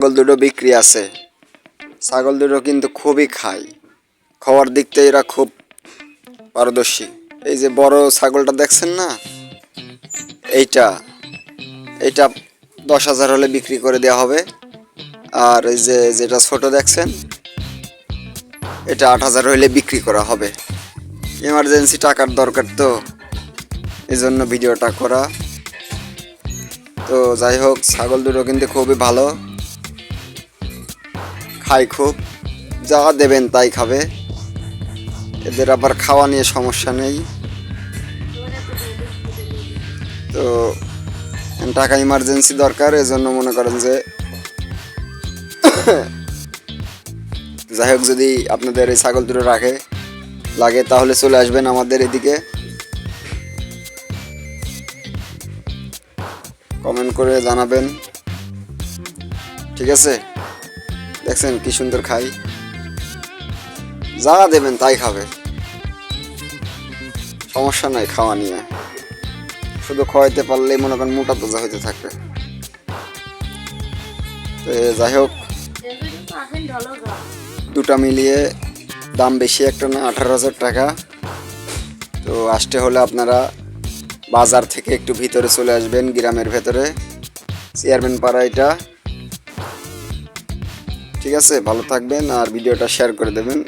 ছাগল দুটো বিক্রি আছে। ছাগল দুটো কিন্তু খুবই খায়, খাওয়ার দিক থেকে এরা খুব পারদর্শী। এই যে বড় ছাগলটা দেখছেন না, এইটা এইটা 10,000 হলে বিক্রি করে দেওয়া হবে। আর এই যে যেটা ছোট দেখছেন, এটা 8,000 হলে বিক্রি করা হবে। এমার্জেন্সি টাকার দরকার, তো এই জন্য ভিডিওটা করা। তো যাই হোক, ছাগল দুটো কিন্তু খুবই ভালো, খায় খুব, যা দেবেন তাই খাবে। এদের আবার খাওয়া নিয়ে সমস্যা নেই। তো টাকা ইমার্জেন্সি দরকার, এজন্য মনে করেন যে যাই হোক, যদি আপনাদের এই ছাগল দুটো লাগে তাহলে চলে আসবেন আমাদের এদিকে। কমেন্ট করে জানাবেন, ঠিক আছে? দেখছেন কি সুন্দর খাই, যা দেবেন তাই খাবে, সমস্যা নাই খাওয়া নিয়ে। শুধু খাওয়াইতে পারলেই মনে করেন মোটা তাজা হইতে থাকবে। তো যাই হোক, দুটা মিলিয়ে দাম বেশি একটা না, 18,000 টাকা। তো আসতে হলে আপনারা বাজার থেকে একটু ভিতরে চলে আসবেন, গ্রামের ভেতরে, চেয়ারম্যান পাড়া এটা। ঠিক আছে, ভালো থাকবেন আর ভিডিওটা শেয়ার করে দেবেন।